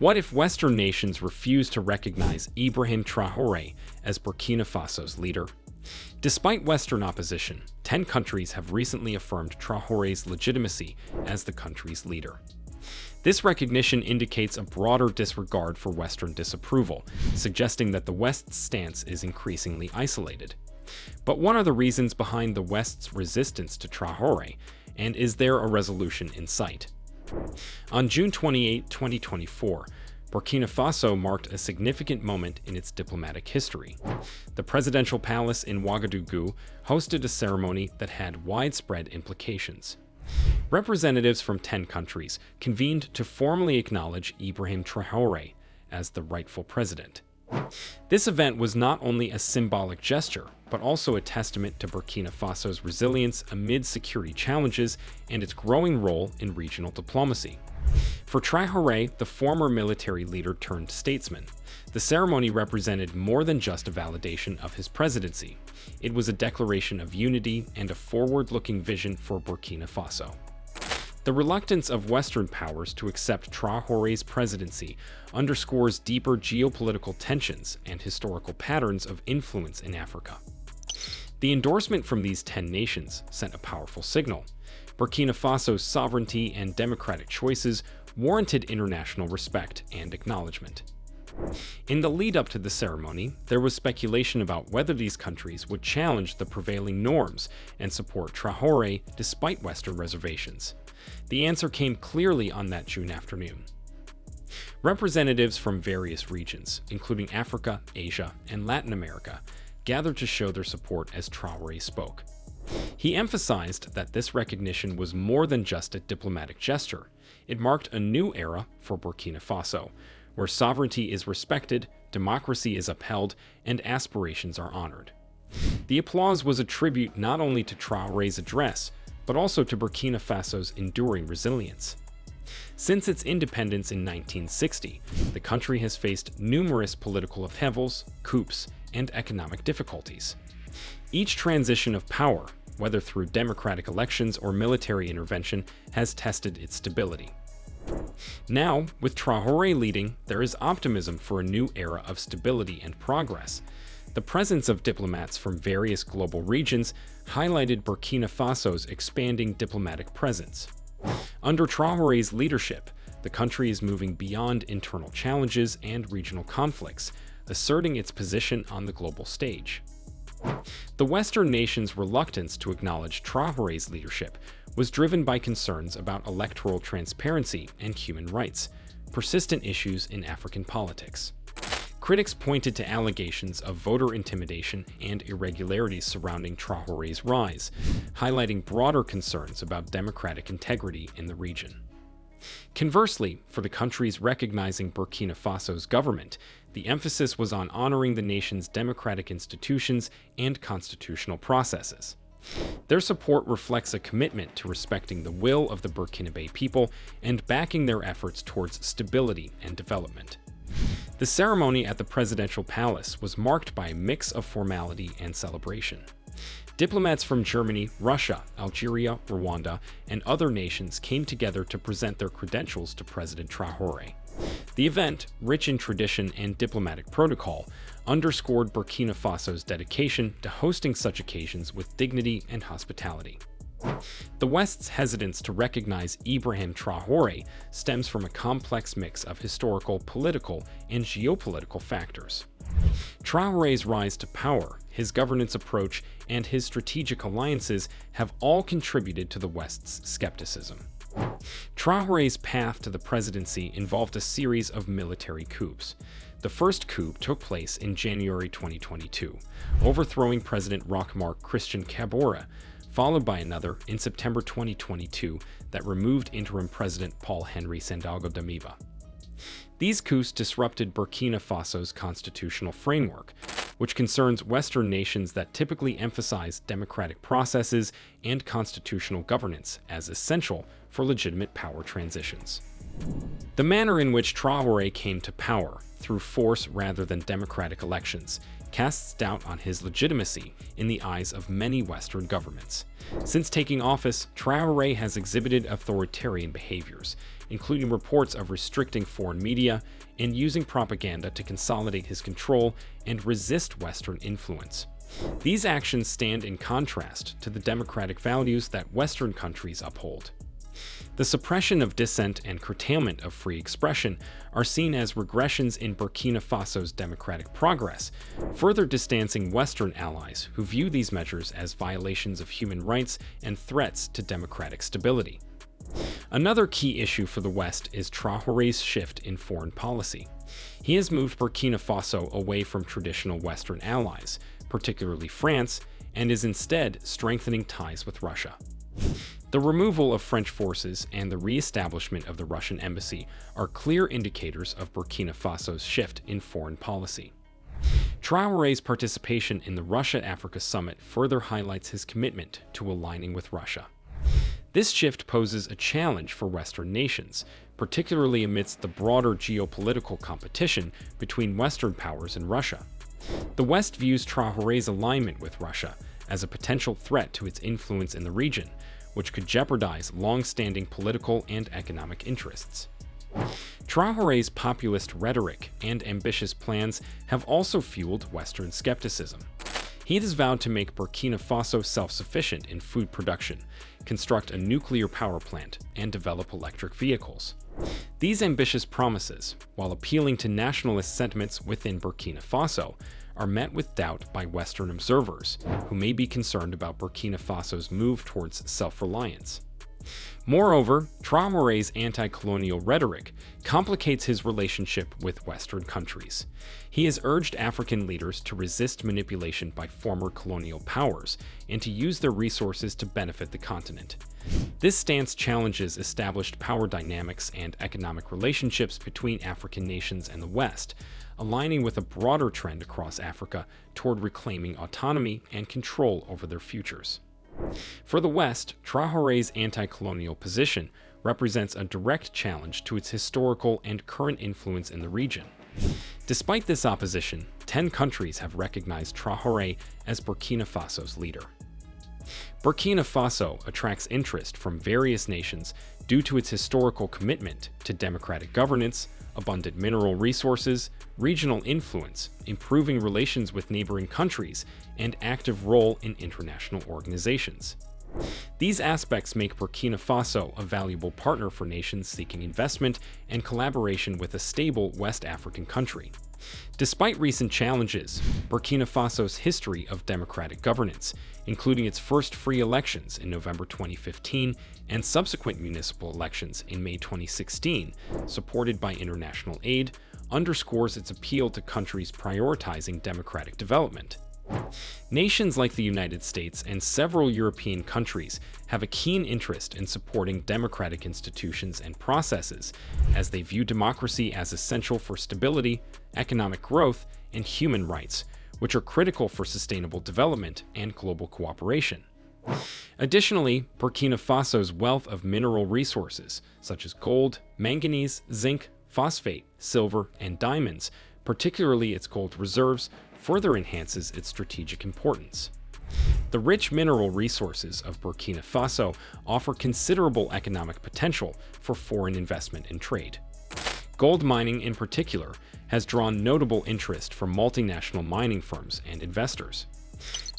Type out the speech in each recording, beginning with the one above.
What if Western nations refuse to recognize Ibrahim Traore as Burkina Faso's leader? Despite Western opposition, 10 countries have recently affirmed Traore's legitimacy as the country's leader. This recognition indicates a broader disregard for Western disapproval, suggesting that the West's stance is increasingly isolated. But what are the reasons behind the West's resistance to Traore, and is there a resolution in sight? On June 28, 2024, Burkina Faso marked a significant moment in its diplomatic history. The presidential palace in Ouagadougou hosted a ceremony that had widespread implications. Representatives from 10 countries convened to formally acknowledge Ibrahim Traore as the rightful president. This event was not only a symbolic gesture, but also a testament to Burkina Faso's resilience amid security challenges and its growing role in regional diplomacy. For Traore, the former military leader turned statesman, the ceremony represented more than just a validation of his presidency. It was a declaration of unity and a forward-looking vision for Burkina Faso. The reluctance of Western powers to accept Traore's presidency underscores deeper geopolitical tensions and historical patterns of influence in Africa. The endorsement from these 10 nations sent a powerful signal. Burkina Faso's sovereignty and democratic choices warranted international respect and acknowledgement. In the lead-up to the ceremony, there was speculation about whether these countries would challenge the prevailing norms and support Traore despite Western reservations. The answer came clearly on that June afternoon. Representatives from various regions, including Africa, Asia, and Latin America, gathered to show their support as Traore spoke. He emphasized that this recognition was more than just a diplomatic gesture. It marked a new era for Burkina Faso, where sovereignty is respected, democracy is upheld, and aspirations are honored. The applause was a tribute not only to Traore's address, but also to Burkina Faso's enduring resilience. Since its independence in 1960, the country has faced numerous political upheavals, coups, and economic difficulties. Each transition of power, whether through democratic elections or military intervention, has tested its stability. Now, with Traore leading, there is optimism for a new era of stability and progress. The presence of diplomats from various global regions highlighted Burkina Faso's expanding diplomatic presence. Under Traore's leadership, the country is moving beyond internal challenges and regional conflicts, asserting its position on the global stage. The Western nations' reluctance to acknowledge Traore's leadership was driven by concerns about electoral transparency and human rights, persistent issues in African politics. Critics pointed to allegations of voter intimidation and irregularities surrounding Traore's rise, highlighting broader concerns about democratic integrity in the region. Conversely, for the countries recognizing Burkina Faso's government, the emphasis was on honoring the nation's democratic institutions and constitutional processes. Their support reflects a commitment to respecting the will of the Burkinabe people and backing their efforts towards stability and development. The ceremony at the presidential palace was marked by a mix of formality and celebration. Diplomats from Germany, Russia, Algeria, Rwanda, and other nations came together to present their credentials to President Traore. The event, rich in tradition and diplomatic protocol, underscored Burkina Faso's dedication to hosting such occasions with dignity and hospitality. The West's hesitance to recognize Ibrahim Traore stems from a complex mix of historical, political, and geopolitical factors. Traore's rise to power, his governance approach, and his strategic alliances have all contributed to the West's skepticism. Traore's path to the presidency involved a series of military coups. The first coup took place in January 2022, overthrowing President Roch-Marc Christian Kabore, followed by another in September 2022 that removed interim President Paul-Henri Sandaogo Damiba. These coups disrupted Burkina Faso's constitutional framework, which concerns Western nations that typically emphasize democratic processes and constitutional governance as essential for legitimate power transitions. The manner in which Traore came to power, through force rather than democratic elections, casts doubt on his legitimacy in the eyes of many Western governments. Since taking office, Traore has exhibited authoritarian behaviors, including reports of restricting foreign media and using propaganda to consolidate his control and resist Western influence. These actions stand in contrast to the democratic values that Western countries uphold. The suppression of dissent and curtailment of free expression are seen as regressions in Burkina Faso's democratic progress, further distancing Western allies who view these measures as violations of human rights and threats to democratic stability. Another key issue for the West is Traore's shift in foreign policy. He has moved Burkina Faso away from traditional Western allies, particularly France, and is instead strengthening ties with Russia. The removal of French forces and the re-establishment of the Russian embassy are clear indicators of Burkina Faso's shift in foreign policy. Traore's participation in the Russia-Africa Summit further highlights his commitment to aligning with Russia. This shift poses a challenge for Western nations, particularly amidst the broader geopolitical competition between Western powers and Russia. The West views Traore's alignment with Russia as a potential threat to its influence in the region, which could jeopardize long-standing political and economic interests. Traore's populist rhetoric and ambitious plans have also fueled Western skepticism. He has vowed to make Burkina Faso self-sufficient in food production, construct a nuclear power plant, and develop electric vehicles. These ambitious promises, while appealing to nationalist sentiments within Burkina Faso, are met with doubt by Western observers, who may be concerned about Burkina Faso's move towards self-reliance. Moreover, Traore's anti-colonial rhetoric complicates his relationship with Western countries. He has urged African leaders to resist manipulation by former colonial powers and to use their resources to benefit the continent. This stance challenges established power dynamics and economic relationships between African nations and the West, aligning with a broader trend across Africa toward reclaiming autonomy and control over their futures. For the West, Traore's anti-colonial position represents a direct challenge to its historical and current influence in the region. Despite this opposition, 10 countries have recognized Traore as Burkina Faso's leader. Burkina Faso attracts interest from various nations due to its historical commitment to democratic governance, abundant mineral resources, regional influence, improving relations with neighboring countries, and active role in international organizations. These aspects make Burkina Faso a valuable partner for nations seeking investment and collaboration with a stable West African country. Despite recent challenges, Burkina Faso's history of democratic governance, including its first free elections in November 2015 and subsequent municipal elections in May 2016, supported by international aid, underscores its appeal to countries prioritizing democratic development. Nations like the United States and several European countries have a keen interest in supporting democratic institutions and processes, as they view democracy as essential for stability, economic growth, and human rights, which are critical for sustainable development and global cooperation. Additionally, Burkina Faso's wealth of mineral resources, such as gold, manganese, zinc, phosphate, silver, and diamonds, particularly its gold reserves, further enhances its strategic importance. The rich mineral resources of Burkina Faso offer considerable economic potential for foreign investment and trade. Gold mining, in particular, has drawn notable interest from multinational mining firms and investors.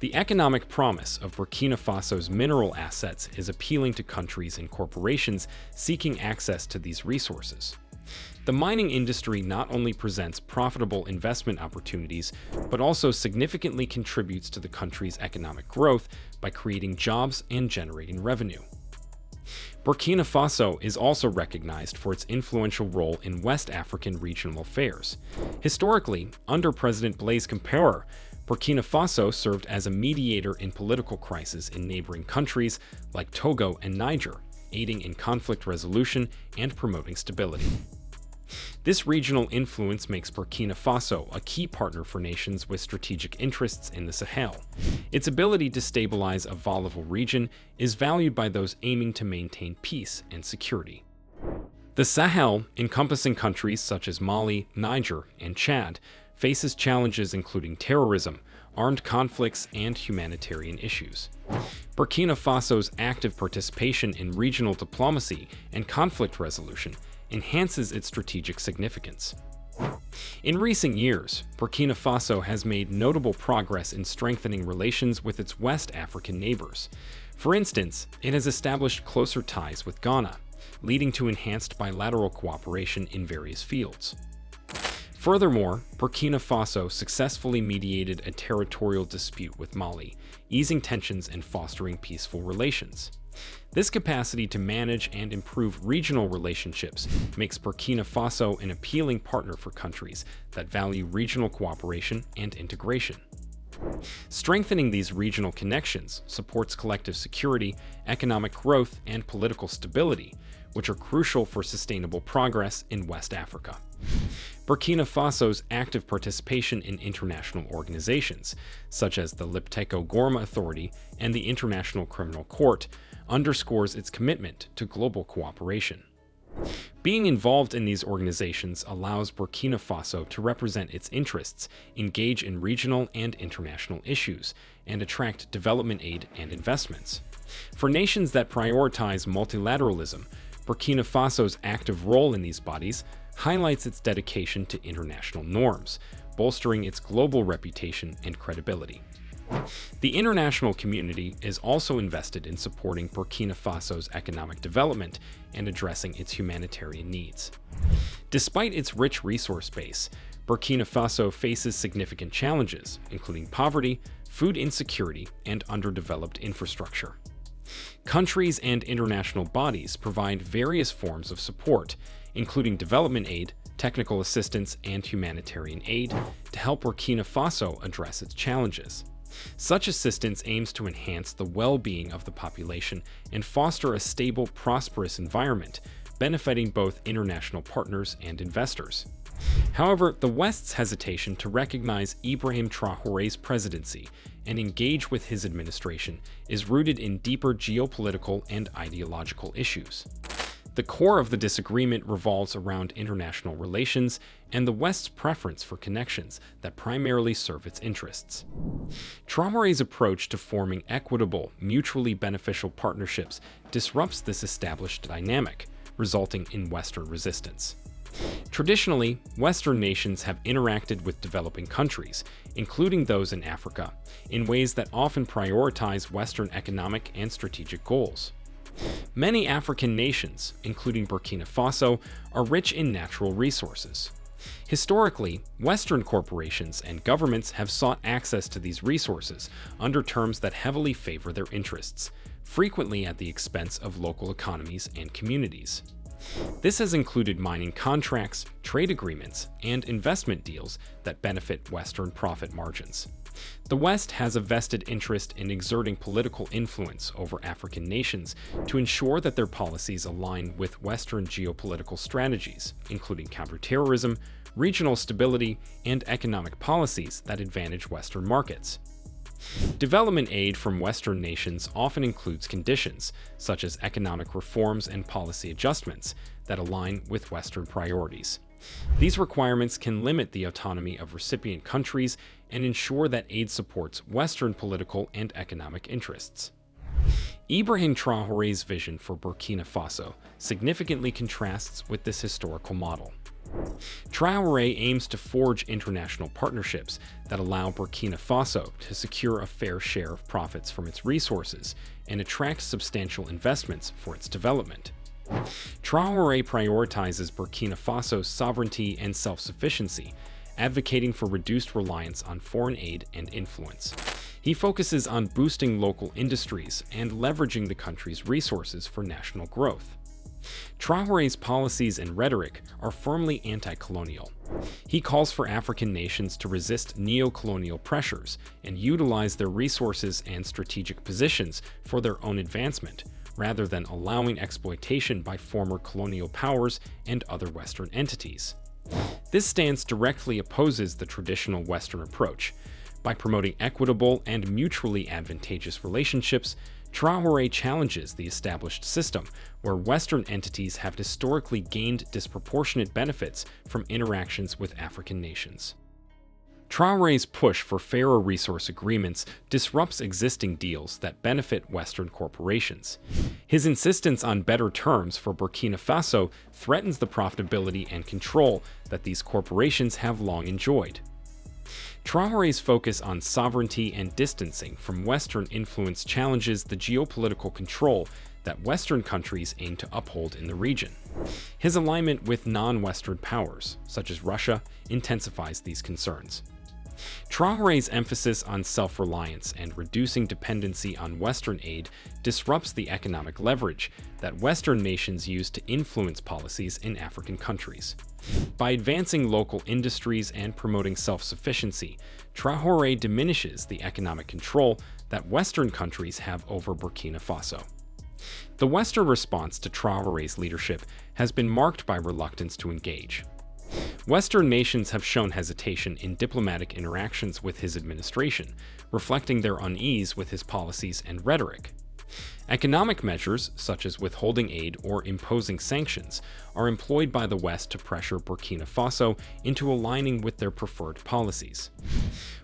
The economic promise of Burkina Faso's mineral assets is appealing to countries and corporations seeking access to these resources. The mining industry not only presents profitable investment opportunities, but also significantly contributes to the country's economic growth by creating jobs and generating revenue. Burkina Faso is also recognized for its influential role in West African regional affairs. Historically, under President Blaise Compaoré, Burkina Faso served as a mediator in political crises in neighboring countries like Togo and Niger, aiding in conflict resolution and promoting stability. This regional influence makes Burkina Faso a key partner for nations with strategic interests in the Sahel. Its ability to stabilize a volatile region is valued by those aiming to maintain peace and security. The Sahel, encompassing countries such as Mali, Niger, and Chad, faces challenges including terrorism, armed conflicts, and humanitarian issues. Burkina Faso's active participation in regional diplomacy and conflict resolution enhances its strategic significance. In recent years, Burkina Faso has made notable progress in strengthening relations with its West African neighbors. For instance, it has established closer ties with Ghana, leading to enhanced bilateral cooperation in various fields. Furthermore, Burkina Faso successfully mediated a territorial dispute with Mali, easing tensions and fostering peaceful relations. This capacity to manage and improve regional relationships makes Burkina Faso an appealing partner for countries that value regional cooperation and integration. Strengthening these regional connections supports collective security, economic growth, and political stability, which are crucial for sustainable progress in West Africa. Burkina Faso's active participation in international organizations, such as the Lipteko Gourma Authority and the International Criminal Court, underscores its commitment to global cooperation. Being involved in these organizations allows Burkina Faso to represent its interests, engage in regional and international issues, and attract development aid and investments. For nations that prioritize multilateralism, Burkina Faso's active role in these bodies highlights its dedication to international norms, bolstering its global reputation and credibility. The international community is also invested in supporting Burkina Faso's economic development and addressing its humanitarian needs. Despite its rich resource base, Burkina Faso faces significant challenges, including poverty, food insecurity, and underdeveloped infrastructure. Countries and international bodies provide various forms of support, including development aid, technical assistance, and humanitarian aid, to help Burkina Faso address its challenges. Such assistance aims to enhance the well-being of the population and foster a stable, prosperous environment, benefiting both international partners and investors. However, the West's hesitation to recognize Ibrahim Traore's presidency and engage with his administration is rooted in deeper geopolitical and ideological issues. The core of the disagreement revolves around international relations and the West's preference for connections that primarily serve its interests. Traore's approach to forming equitable, mutually beneficial partnerships disrupts this established dynamic, resulting in Western resistance. Traditionally, Western nations have interacted with developing countries, including those in Africa, in ways that often prioritize Western economic and strategic goals. Many African nations, including Burkina Faso, are rich in natural resources. Historically, Western corporations and governments have sought access to these resources under terms that heavily favor their interests, frequently at the expense of local economies and communities. This has included mining contracts, trade agreements, and investment deals that benefit Western profit margins. The West has a vested interest in exerting political influence over African nations to ensure that their policies align with Western geopolitical strategies, including counterterrorism, regional stability, and economic policies that advantage Western markets. Development aid from Western nations often includes conditions, such as economic reforms and policy adjustments, that align with Western priorities. These requirements can limit the autonomy of recipient countries and ensure that aid supports Western political and economic interests. Ibrahim Traore's vision for Burkina Faso significantly contrasts with this historical model. Traore aims to forge international partnerships that allow Burkina Faso to secure a fair share of profits from its resources and attract substantial investments for its development. Traore prioritizes Burkina Faso's sovereignty and self-sufficiency, advocating for reduced reliance on foreign aid and influence. He focuses on boosting local industries and leveraging the country's resources for national growth. Traore's policies and rhetoric are firmly anti-colonial. He calls for African nations to resist neo-colonial pressures and utilize their resources and strategic positions for their own advancement, rather than allowing exploitation by former colonial powers and other Western entities. This stance directly opposes the traditional Western approach. By promoting equitable and mutually advantageous relationships, Traore challenges the established system where Western entities have historically gained disproportionate benefits from interactions with African nations. Traore's push for fairer resource agreements disrupts existing deals that benefit Western corporations. His insistence on better terms for Burkina Faso threatens the profitability and control that these corporations have long enjoyed. Traore's focus on sovereignty and distancing from Western influence challenges the geopolitical control that Western countries aim to uphold in the region. His alignment with non-Western powers, such as Russia, intensifies these concerns. Traore's emphasis on self-reliance and reducing dependency on Western aid disrupts the economic leverage that Western nations use to influence policies in African countries. By advancing local industries and promoting self-sufficiency, Traore diminishes the economic control that Western countries have over Burkina Faso. The Western response to Traore's leadership has been marked by reluctance to engage. Western nations have shown hesitation in diplomatic interactions with his administration, reflecting their unease with his policies and rhetoric. Economic measures, such as withholding aid or imposing sanctions, are employed by the West to pressure Burkina Faso into aligning with their preferred policies.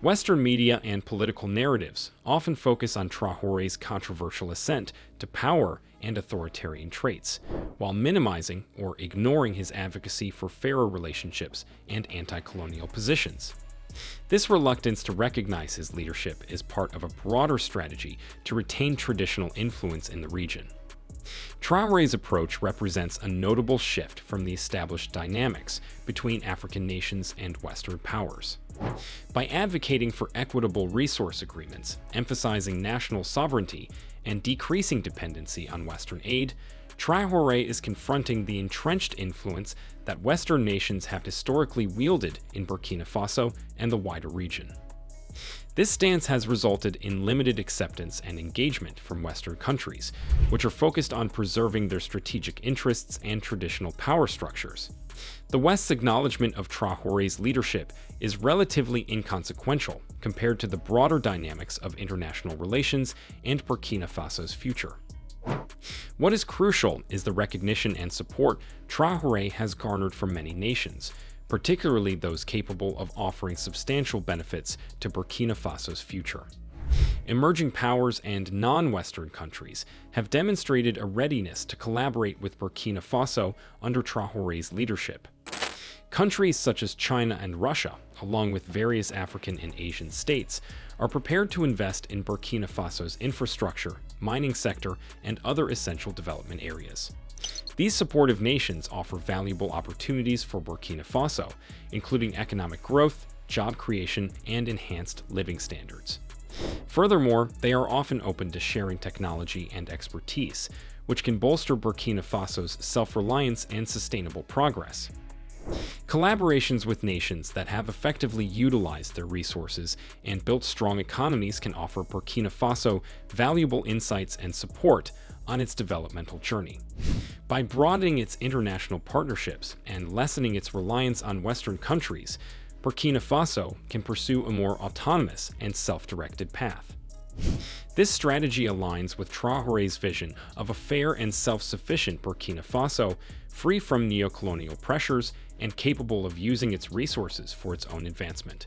Western media and political narratives often focus on Traore's controversial ascent to power and authoritarian traits, while minimizing or ignoring his advocacy for fairer relationships and anti-colonial positions. This reluctance to recognize his leadership is part of a broader strategy to retain traditional influence in the region. Traore's approach represents a notable shift from the established dynamics between African nations and Western powers. By advocating for equitable resource agreements, emphasizing national sovereignty, and decreasing dependency on Western aid, Traore is confronting the entrenched influence that Western nations have historically wielded in Burkina Faso and the wider region. This stance has resulted in limited acceptance and engagement from Western countries, which are focused on preserving their strategic interests and traditional power structures. The West's acknowledgement of Traore's leadership is relatively inconsequential compared to the broader dynamics of international relations and Burkina Faso's future. What is crucial is the recognition and support Traore has garnered from many nations, particularly those capable of offering substantial benefits to Burkina Faso's future. Emerging powers and non-Western countries have demonstrated a readiness to collaborate with Burkina Faso under Traore's leadership. Countries such as China and Russia, along with various African and Asian states, are prepared to invest in Burkina Faso's infrastructure, mining sector, and other essential development areas. These supportive nations offer valuable opportunities for Burkina Faso, including economic growth, job creation, and enhanced living standards. Furthermore, they are often open to sharing technology and expertise, which can bolster Burkina Faso's self-reliance and sustainable progress. Collaborations with nations that have effectively utilized their resources and built strong economies can offer Burkina Faso valuable insights and support on its developmental journey. By broadening its international partnerships and lessening its reliance on Western countries, Burkina Faso can pursue a more autonomous and self-directed path. This strategy aligns with Traore's vision of a fair and self-sufficient Burkina Faso, free from neocolonial pressures and capable of using its resources for its own advancement.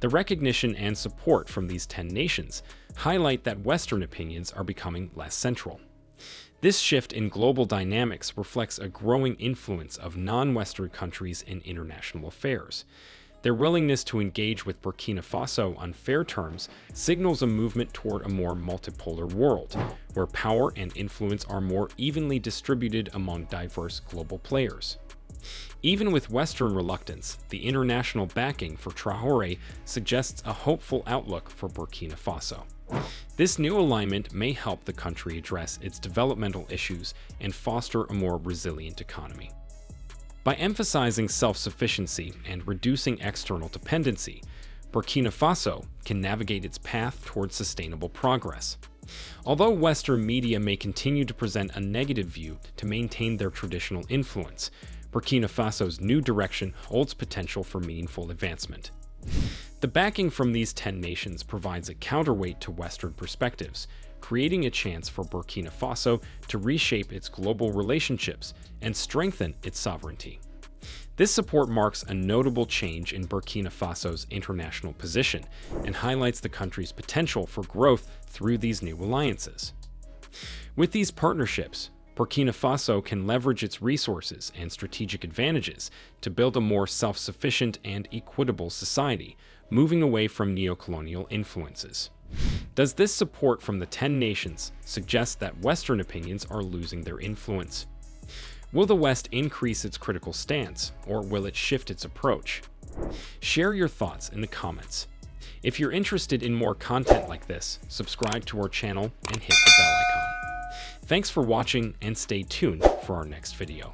The recognition and support from these 10 nations highlight that Western opinions are becoming less central. This shift in global dynamics reflects a growing influence of non-Western countries in international affairs. Their willingness to engage with Burkina Faso on fair terms signals a movement toward a more multipolar world, where power and influence are more evenly distributed among diverse global players. Even with Western reluctance, the international backing for Traore suggests a hopeful outlook for Burkina Faso. This new alignment may help the country address its developmental issues and foster a more resilient economy. By emphasizing self-sufficiency and reducing external dependency, Burkina Faso can navigate its path towards sustainable progress. Although Western media may continue to present a negative view to maintain their traditional influence, Burkina Faso's new direction holds potential for meaningful advancement. The backing from these 10 nations provides a counterweight to Western perspectives, creating a chance for Burkina Faso to reshape its global relationships and strengthen its sovereignty. This support marks a notable change in Burkina Faso's international position and highlights the country's potential for growth through these new alliances. With these partnerships, Burkina Faso can leverage its resources and strategic advantages to build a more self-sufficient and equitable society, moving away from neocolonial influences. Does this support from the 10 nations suggest that Western opinions are losing their influence? Will the West increase its critical stance, or will it shift its approach? Share your thoughts in the comments. If you're interested in more content like this, subscribe to our channel and hit the bell icon. Thanks for watching, and stay tuned for our next video.